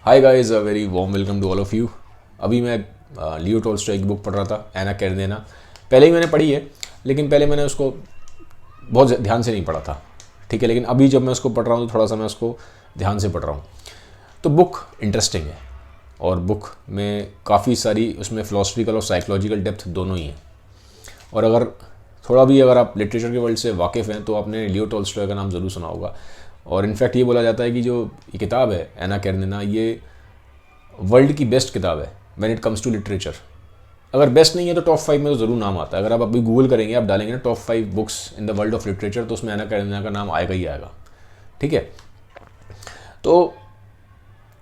Hi guys, a very warm welcome to all of you. अभी मैं Leo Tolstoy की book पढ़ रहा था, एना कैरेनिना। पहले ही मैंने पढ़ी है, लेकिन पहले मैंने उसको बहुत ध्यान से नहीं पढ़ा था। ठीक है, लेकिन अभी जब मैं उसको पढ़ रहा हूँ तो थोड़ा सा मैं उसको ध्यान से पढ़ रहा हूँ। तो बुक इंटरेस्टिंग है और बुक में काफ़ी सारी उसमें फ़िलासफ़िकल और साइकोलॉजिकल डेप्थ दोनों ही हैं। और अगर आप लिटरेचर के वर्ल्ड से वाकिफ़ हैं तो आपने लियो टॉल्स्टॉय का नाम ज़रूर सुना होगा। और इनफैक्ट ये बोला जाता है कि जो ये किताब है एना कैरेनिना, ये वर्ल्ड की बेस्ट किताब है when it comes to literature. अगर बेस्ट नहीं है तो टॉप 5 में तो ज़रूर नाम आता है। अगर आप अभी गूगल करेंगे, आप डालेंगे ना top 5 books in the world of literature, तो उसमें एना कैरेनिना का नाम आएगा ही आएगा। ठीक है, तो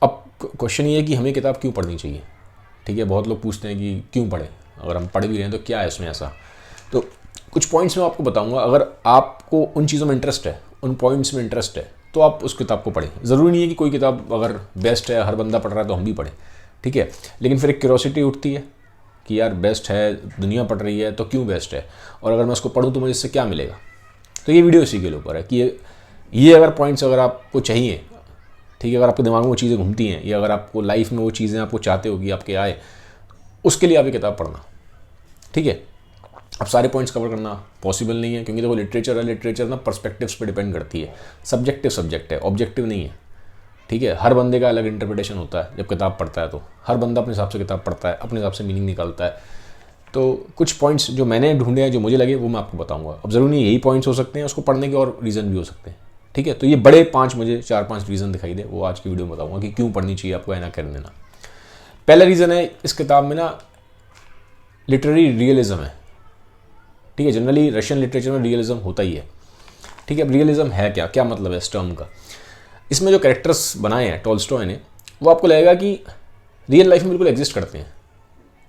अब क्वेश्चन ये है कि हमें किताब क्यों पढ़नी चाहिए। ठीक है, बहुत लोग पूछते हैं कि क्यों पढ़ें, अगर हम पढ़ भी रहे हैं तो क्या है इसमें ऐसा। तो कुछ पॉइंट्स मैं आपको बताऊंगा। अगर आपको उन चीज़ों में इंटरेस्ट है, उन पॉइंट्स में इंटरेस्ट है, तो आप उस किताब को पढ़ें। ज़रूरी नहीं है कि कोई किताब अगर बेस्ट है, हर बंदा पढ़ रहा है तो हम भी पढ़ें। ठीक है, लेकिन फिर एक क्यूरोसिटी उठती है कि यार बेस्ट है, दुनिया पढ़ रही है, तो क्यों बेस्ट है, और अगर मैं उसको पढ़ूँ तो मुझे इससे क्या मिलेगा। तो ये वीडियो इसी के ऊपर है कि ये अगर पॉइंट्स अगर आपको चाहिए, ठीक है, अगर आपके दिमाग में वो चीज़ें घूमती हैं या अगर आपको लाइफ में वो चीज़ें आपको चाहते हो कि आपके आए, उसके लिए आप ये किताब पढ़ना। ठीक है, अब सारे पॉइंट्स कवर करना पॉसिबल नहीं है, क्योंकि देखो लिटरेचर ना पर्सपेक्टिव्स पे डिपेंड करती है। सब्जेक्टिव सब्जेक्ट है, ऑब्जेक्टिव नहीं है। ठीक है, हर बंदे का अलग इंटरप्रिटेशन होता है जब किताब पढ़ता है। तो हर बंदा अपने हिसाब से किताब पढ़ता है, अपने हिसाब से मीनिंग निकालता है। तो कुछ पॉइंट्स जो मैंने ढूंढे हैं, जो मुझे लगे, वो मैं आपको बताऊंगा। अब ज़रूरी नहीं यही पॉइंट्स हो सकते हैं, उसको पढ़ने के और रीज़न भी हो सकते हैं। ठीक है, तो ये बड़े मुझे 4-5 रीज़न दिखाई दे, वो आज की वीडियो में बताऊंगा कि क्यों पढ़नी चाहिए आपको एना कैरेनिना। पहला रीज़न है, इस किताब में ना लिटरेरी रियलिज्म है। ठीक है, जनरली रशियन लिटरेचर में रियलिज्म होता ही है। ठीक है, अब रियलिज्म है क्या, क्या मतलब है इस टर्म का। इसमें जो कैरेक्टर्स बनाए हैं टॉल्स्टॉय ने, वो आपको लगेगा कि रियल लाइफ में बिल्कुल एग्जिस्ट करते हैं।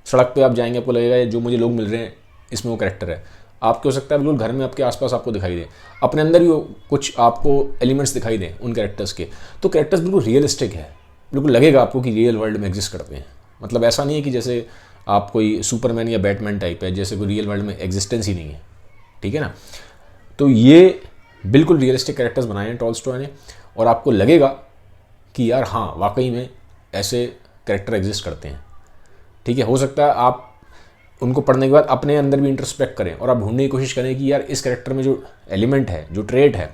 सड़क पे आप जाएंगे, आपको लगेगा जो मुझे लोग मिल रहे हैं इसमें वो कैरेक्टर है। आपके हो सकता है बिल्कुल घर में आपके आसपास आपको दिखाई दे, अपने अंदर भी कुछ आपको एलिमेंट्स दिखाई दें उन कैरेक्टर्स के। तो कैरेक्टर्स बिल्कुल रियलिस्टिक है, बिल्कुल लगेगा आपको कि रियल वर्ल्ड में एग्जिस्ट करते हैं। मतलब ऐसा नहीं है कि जैसे आप कोई सुपरमैन या बैटमैन टाइप है, जैसे कोई रियल वर्ल्ड में एग्जिस्टेंस ही नहीं है। ठीक है ना, तो ये बिल्कुल रियलिस्टिक कैरेक्टर्स बनाए हैं टॉल्स्टॉय ने, और आपको लगेगा कि यार हाँ, वाकई में ऐसे कैरेक्टर एग्जिस्ट करते हैं। ठीक है, हो सकता है आप उनको पढ़ने के बाद अपने अंदर भी इंट्रोस्पेक्ट करें और आप ढूंढने की कोशिश करें कि यार इस कैरेक्टर में जो एलिमेंट है, जो ट्रेट है,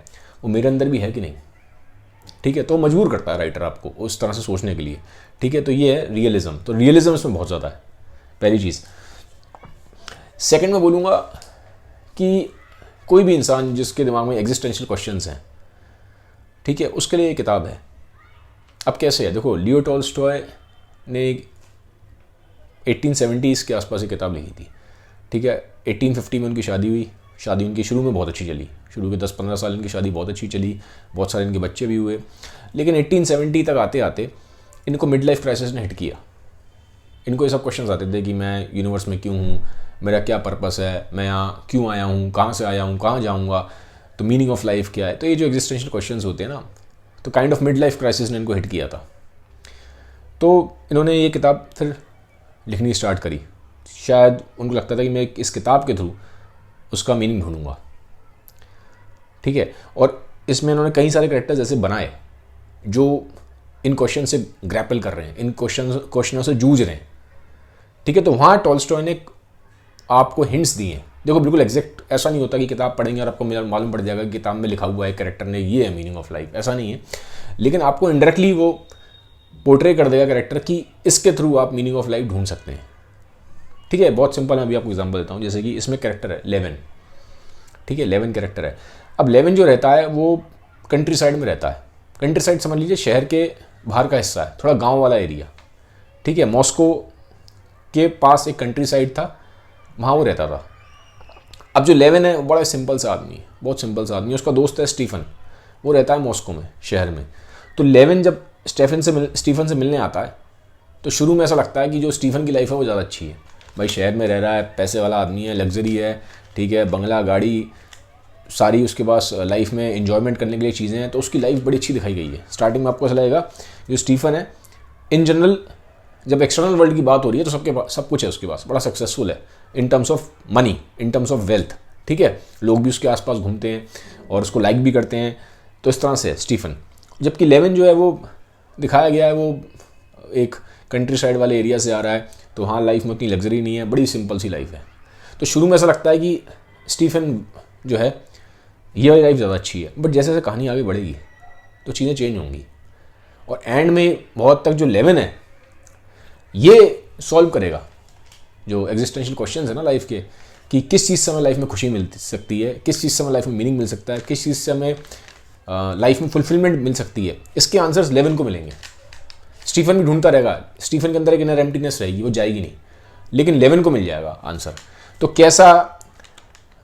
वो मेरे अंदर भी है कि नहीं। ठीक है, तो मजबूर करता है राइटर आपको उस तरह से सोचने के लिए। ठीक है, तो ये है रियलिज्म। तो रियलिज्म इसमें बहुत ज़्यादा है, पहली चीज़। सेकंड में बोलूँगा कि कोई भी इंसान जिसके दिमाग में एग्जिस्टेंशियल क्वेश्चंस हैं, ठीक है, उसके लिए ये किताब है। अब कैसे है, देखो, लियो टॉल्स्टॉय ने 1870s के आसपास ये किताब लिखी थी। ठीक है, 1850 में उनकी शादी हुई। शादी उनकी शुरू में बहुत अच्छी चली, शुरू के 10-15 साल इनकी शादी बहुत अच्छी चली, बहुत सारे इनके बच्चे भी हुए। लेकिन 1870 तक आते आते इनको मिड लाइफ क्राइसिस ने हिट किया। इनको ये सब क्वेश्चंस आते थे कि मैं यूनिवर्स में क्यों हूँ, मेरा क्या पर्पस है, मैं यहाँ क्यों आया हूँ, कहाँ से आया हूँ, कहाँ जाऊँगा, तो मीनिंग ऑफ लाइफ क्या है। तो ये जो एग्जिस्टेंशियल क्वेश्चंस होते हैं ना, तो kind of mid life crisis ने इनको हिट किया था। तो इन्होंने ये किताब फिर लिखनी स्टार्ट करी। शायद उनको लगता था कि मैं इस किताब के थ्रू उसका मीनिंग ढूंढूंगा। ठीक है, और इसमें इन्होंने कई सारे कैरेक्टर्स ऐसे बनाए जो इन क्वेश्चन से ग्रैपल कर रहे हैं, इन क्वेश्चनों से जूझ रहे हैं। ठीक है, तो वहाँ टॉल्स्टॉय ने आपको हिंट्स दिए हैं। देखो, बिल्कुल एग्जैक्ट ऐसा नहीं होता कि किताब पढ़ेंगे और आपको मालूम पड़ जाएगा कि किताब में लिखा हुआ है कैरेक्टर ने ये है मीनिंग ऑफ लाइफ, ऐसा नहीं है। लेकिन आपको इनडायरेक्टली वो पोर्ट्रे कर देगा कैरेक्टर कि इसके थ्रू आप मीनिंग ऑफ लाइफ ढूंढ सकते हैं। ठीक है, बहुत सिंपल मैं अभी आपको एग्जांपल देता हूँ। जैसे कि इसमें कैरेक्टर है लेवन। ठीक है, लेवन कैरेक्टर है। अब लेवन जो रहता है वो कंट्री साइड में रहता है। कंट्री साइड समझ लीजिए शहर के बाहर का हिस्सा है, थोड़ा गाँव वाला एरिया। ठीक है, मॉस्को के पास एक कंट्री साइड था, वहाँ वो रहता था। अब जो लेवन है बड़ा सिंपल सा आदमी है, बहुत सिंपल सा आदमी है। उसका दोस्त है स्टीफन, वो रहता है मॉस्को में, शहर में। तो लेवन जब स्टीफन से मिलने आता है तो शुरू में ऐसा लगता है कि जो स्टीफन की लाइफ है वो ज़्यादा अच्छी है। भाई शहर में रह रहा है, पैसे वाला आदमी है, लग्जरी है, ठीक है, बंगला गाड़ी सारी उसके पास, लाइफ में एंजॉयमेंट करने के लिए चीज़ें हैं, तो उसकी लाइफ बड़ी अच्छी दिखाई गई है। स्टार्टिंग में आपको ऐसा लगेगा जो स्टीफन है, इन जनरल जब एक्सटर्नल वर्ल्ड की बात हो रही है तो सबके पास सब कुछ है, उसके पास बड़ा सक्सेसफुल है in terms of money, in terms of wealth. ठीक है, लोग भी उसके आसपास घूमते हैं और उसको लाइक भी करते हैं। तो इस तरह से है स्टीफन। जबकि लेवन जो है वो दिखाया गया है वो एक कंट्री साइड वाले एरिया से आ रहा है, तो हाँ लाइफ में उतनी लग्जरी नहीं है, बड़ी सिंपल सी लाइफ है। तो शुरू में ऐसा लगता है कि स्टीफन जो है ये वाली लाइफ ज़्यादा अच्छी है, बट जैसे जैसे कहानी आगे बढ़ेगी तो चीज़ें चेंज होंगी, और एंड में बहुत तक जो लेवन है ये सॉल्व करेगा जो एग्जिस्टेंशियल क्वेश्चंस है ना लाइफ के, कि किस चीज़ से हमें लाइफ में खुशी मिल सकती है, किस चीज़ से हमें लाइफ में मीनिंग मिल सकता है, किस चीज़ से हमें लाइफ में फुलफिलमेंट मिल सकती है, इसके आंसर्स लेवन को मिलेंगे। स्टीफन भी ढूंढता रहेगा, स्टीफन के अंदर एक इनर एम्प्टीनेस रहेगी, वो जाएगी नहीं, लेकिन लेवन को मिल जाएगा आंसर। तो कैसा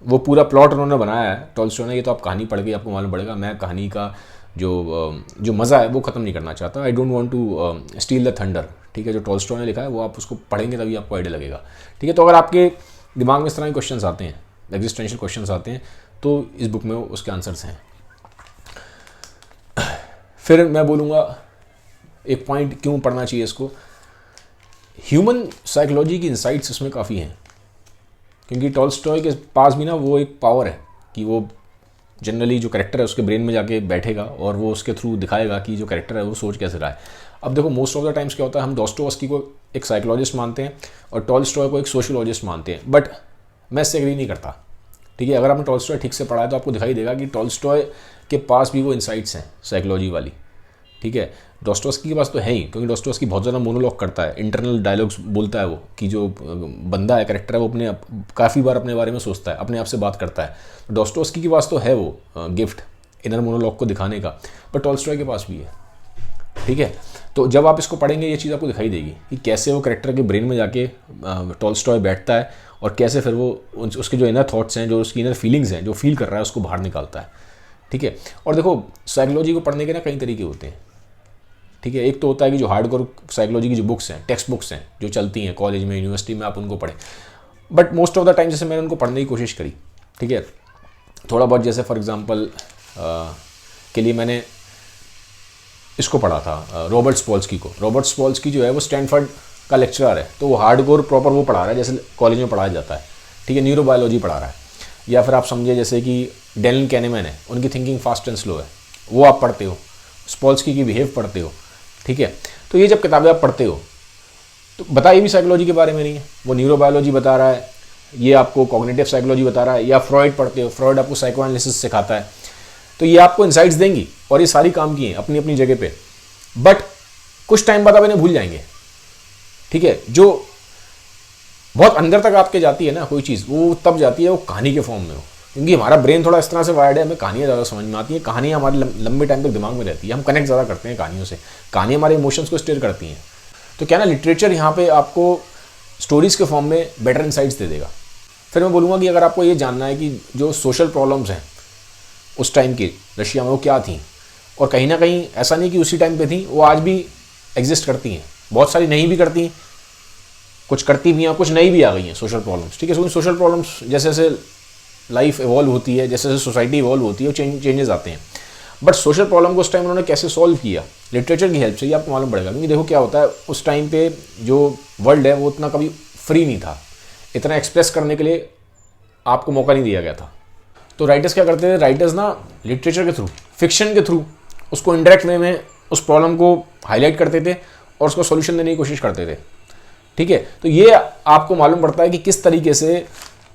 वो पूरा प्लॉट उन्होंने बनाया है टॉल्स्टॉय ने, ये तो आप कहानी पढ़ के आपको मालूम पड़ेगा। मैं कहानी का जो मज़ा है वो ख़त्म नहीं करना चाहता। I don't want to steal the thunder, ठीक है। जो टॉल्स्टॉय ने लिखा है वो आप उसको पढ़ेंगे तभी आपको आइडिया लगेगा, ठीक है। तो अगर आपके दिमाग में इस तरह के क्वेश्चंस आते हैं, एग्जिस्टेंशियल क्वेश्चंस आते हैं, तो इस बुक में उसके आंसर्स हैं। फिर मैं बोलूँगा एक पॉइंट क्यों पढ़ना चाहिए इसको, ह्यूमन साइकोलॉजी की इंसाइट्स उसमें काफ़ी हैं, क्योंकि टॉल्स्टॉय के पास भी ना वो एक पावर है कि वो जनरली जो कैरेक्टर है उसके ब्रेन में जाके बैठेगा और वो उसके थ्रू दिखाएगा कि जो कैरेक्टर है वो सोच कैसे रहा है। अब देखो मोस्ट ऑफ द टाइम्स क्या होता है, हम दोस्तोयेव्स्की को एक साइकोलॉजिस्ट मानते हैं और टॉल्स्टॉय को एक सोशियोलॉजिस्ट मानते हैं, बट मैं इससे एग्री नहीं करता, ठीक है। अगर आपने टॉल्स्टॉय ठीक से पढ़ा है तो आपको दिखाई देगा कि टॉल्स्टॉय के पास भी वो इंसाइट्स हैं साइकोलॉजी वाली, ठीक है। दोस्तोयेव्स्की के पास तो है ही, क्योंकि दोस्तोयेव्स्की बहुत ज़्यादा मोनोलॉग करता है, इंटरनल डायलॉग्स बोलता है वो, कि जो बंदा है कैरेक्टर है वो अपने काफ़ी बार अपने बारे में सोचता है, अपने आप से बात करता है। दोस्तोयेव्स्की के पास तो है वो गिफ्ट इनर मोनोलॉग को दिखाने का, पर टॉल्स्टॉय के पास भी है, ठीक है। तो जब आप इसको पढ़ेंगे ये चीज़ आपको दिखाई देगी कि कैसे वो कैरेक्टर के ब्रेन में जाके टॉल्स्टॉय बैठता है और कैसे फिर वो उसके जो इनर थॉट्स हैं, जो उसकी इनर फीलिंग्स हैं, जो फील कर रहा है उसको बाहर निकालता है, ठीक है। और देखो साइकोलॉजी को पढ़ने के ना कई तरीके होते हैं, ठीक है। एक तो होता है कि जो हार्डकोर साइकोलॉजी की जो बुक्स हैं, टेक्स्ट बुक्स हैं जो चलती हैं कॉलेज में, यूनिवर्सिटी में, आप उनको पढ़ें, but most of the time जैसे मैंने उनको पढ़ने की कोशिश करी, ठीक है। थोड़ा बहुत जैसे फॉर एग्जांपल के लिए मैंने इसको पढ़ा था रॉबर्ट स्पॉल्स्की को। रॉबर्ट स्पॉल्स्की जो है वो स्टैनफोर्ड का लेक्चरर है, तो वो हार्डकोर प्रॉपर वो पढ़ा रहा है जैसे कॉलेज में पढ़ाया जाता है, ठीक है। न्यूरोबायोलॉजी पढ़ा रहा है, या फिर आप समझिए जैसे कि डेनियल कैनेमैन है, उनकी थिंकिंग फास्ट एंड स्लो है, वो आप पढ़ते हो, स्पॉल्स्की की बिहेव पढ़ते हो, ठीक है। तो ये जब किताबें आप पढ़ते हो तो बताइए भी साइकोलॉजी के बारे में नहीं है, वो न्यूरोबायोलॉजी बता रहा है, ये आपको कॉग्निटिव साइकोलॉजी बता रहा है, या फ्रॉइड पढ़ते हो, फ्रॉइड आपको साइको एनालिसिस सिखाता है, तो ये आपको इंसाइट्स देंगी और ये सारी काम की हैं अपनी अपनी जगह पे, बट कुछ टाइम बाद आप इन्हें भूल जाएंगे, ठीक है। जो बहुत अंदर तक आपके जाती है ना कोई चीज़, वो तब जाती है वो कहानी के फॉर्म में हो, क्योंकि हमारा ब्रेन थोड़ा इस तरह से वायर्ड है, हमें कहानियाँ ज़्यादा समझ में आती हैं, कहानियाँ हमारे लंबे टाइम तक दिमाग में रहती है, हम कनेक्ट ज़्यादा करते हैं कहानियों से, कहानियाँ हमारे इमोशंस को स्टेयर करती हैं। तो क्या ना लिटरेचर यहाँ पे आपको स्टोरीज़ के फॉर्म में बेटर इंसाइट्स दे देगा। फिर मैं बोलूँगा कि अगर आपको ये जानना है कि जो सोशल प्रॉब्लम्स हैं उस टाइम की रशिया में वो क्या थी, और कहीं ना कहीं ऐसा नहीं कि उसी टाइम पे थी, वो आज भी एग्जिस्ट करती हैं, बहुत सारी नहीं भी करती, कुछ करती भी हैं, कुछ नई भी आ गई हैं सोशल प्रॉब्लम्स, ठीक है। क्योंकि सोशल प्रॉब्लम्स जैसे जैसे लाइफ इवॉल्व होती है, जैसे जैसे सोसाइटी इवॉल्व होती है, चेंजेस आते हैं, बट सोशल प्रॉब्लम को उस टाइम उन्होंने कैसे सॉल्व किया लिटरेचर की हेल्प से, ये आपको मालूम पड़ेगा। क्योंकि देखो क्या होता है, उस टाइम पे जो वर्ल्ड है वो उतना कभी फ्री नहीं था, इतना एक्सप्रेस करने के लिए आपको मौका नहीं दिया गया था। तो राइटर्स क्या करते थे, राइटर्स ना लिटरेचर के थ्रू, फिक्शन के थ्रू उसको इनडायरेक्ट वे में उस प्रॉब्लम को हाईलाइट करते थे और उसको सॉल्यूशन देने की कोशिश करते थे, ठीक है। तो ये आपको मालूम पड़ता है कि किस तरीके से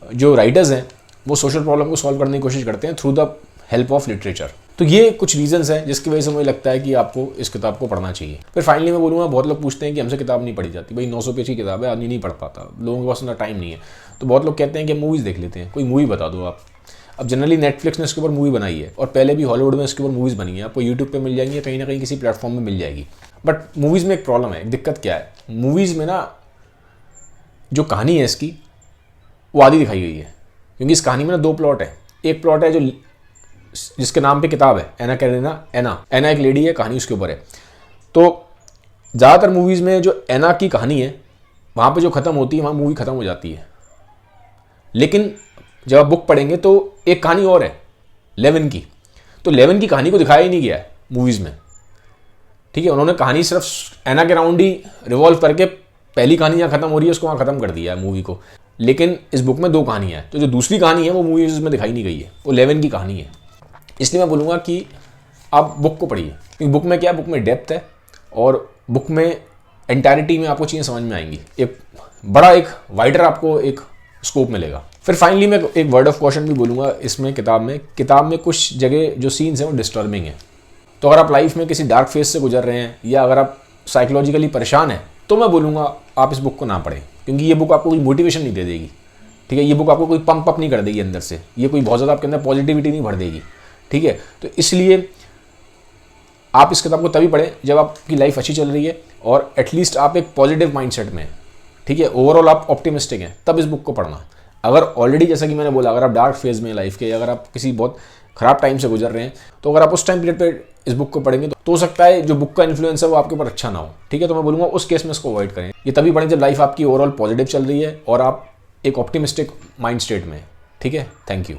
जो राइटर्स हैं वो सोशल प्रॉब्लम को सॉल्व करने की कोशिश करते हैं through the help of literature. तो ये कुछ रीजंस हैं जिसकी वजह से मुझे लगता है कि आपको इस किताब को पढ़ना चाहिए। फिर फाइनली मैं बोलूँगा, बहुत लोग पूछते हैं कि हमसे किताब नहीं पढ़ी जाती, भाई 900 पेज की किताब है, आदमी नहीं पढ़ पाता, लोगों के पास उतना टाइम नहीं है, तो बहुत लोग कहते हैं कि मूवीज़ देख लेते हैं, कोई मूवी बता दो आप। अब जनरली नेटफ्लिक्स ने इसके ऊपर मूवी बनाई है, और पहले भी हॉलीवुड में इसके ऊपर मूवीज़ बनी है, आपको यूट्यूब पे मिल जाएंगी, कहीं ना कहीं किसी प्लेटफॉर्म में मिल जाएगी। बट मूवीज़ में एक प्रॉब्लम है, एक दिक्कत क्या है, मूवीज़ में ना जो कहानी है इसकी वो आधी दिखाई गई है, क्योंकि इस कहानी में ना 2 प्लॉट है। एक प्लॉट है जो जिसके नाम पे किताब है, एना कैरेना, एना एक लेडी है, कहानी उसके ऊपर है। तो ज़्यादातर मूवीज़ में जो एना की कहानी है वहाँ पे जो ख़त्म होती है वहाँ मूवी ख़त्म हो जाती है, लेकिन जब आप बुक पढ़ेंगे तो एक कहानी और है लेवन की, तो लेवन की कहानी को दिखाया ही नहीं गया है मूवीज़ में, ठीक है। उन्होंने कहानी सिर्फ एना के राउंड ही रिवॉल्व करके पहली कहानी जहाँ ख़त्म हो रही है उसको वहाँ ख़त्म कर दिया है मूवी को, लेकिन इस बुक में 2 कहानियाँ हैं, तो जो दूसरी कहानी है वो मूवीज़ में दिखाई नहीं गई है, वो लेवन की कहानी है। इसलिए मैं बोलूँगा कि आप बुक को पढ़िए, क्योंकि बुक में क्या है, बुक में डेप्थ है, और बुक में एंटायरिटी में आपको चीज़ें समझ में आएंगी, एक बड़ा एक वाइडर आपको एक स्कोप मिलेगा। फिर फाइनली मैं एक वर्ड ऑफ कॉशन भी बोलूँगा इसमें, किताब में कुछ जगह जो सीन्स हैं वो डिस्टर्बिंग है। तो अगर आप लाइफ में किसी डार्क फेज से गुजर रहे हैं या अगर आप साइकोलॉजिकली परेशान हैं तो मैं बोलूँगा आप इस बुक को ना पढ़ें, क्योंकि ये बुक आपको कोई मोटिवेशन नहीं दे देगी, ठीक है। ये बुक आपको कोई पंप अप नहीं कर देगी अंदर से, ये कोई बहुत ज़्यादा आपके अंदर पॉजिटिविटी नहीं भर देगी, ठीक है। तो इसलिए आप इस किताब को तभी पढ़ें जब आपकी लाइफ अच्छी चल रही है और एटलीस्ट आप एक पॉजिटिव माइंडसेट में, ठीक है, ओवरऑल आप ऑप्टिमिस्टिक हैं, तब इस बुक को पढ़ना। अगर ऑलरेडी, जैसा कि मैंने बोला, अगर आप डार्क फेज में लाइफ के, अगर आप किसी बहुत ख़राब टाइम से गुजर रहे हैं, तो अगर आप उस टाइम पीरियड पे इस बुक को पढ़ेंगे तो हो सकता है जो बुक का इन्फ्लुएंस है वो आपके ऊपर अच्छा ना हो, ठीक है। तो मैं बोलूँगा उस केस में इसको अवॉइड करें। ये तभी पढ़ें जब लाइफ आपकी ओवरऑल पॉजिटिव चल रही है और आप एक ऑप्टिमिस्टिक माइंड स्टेट में, ठीक है। Thank you.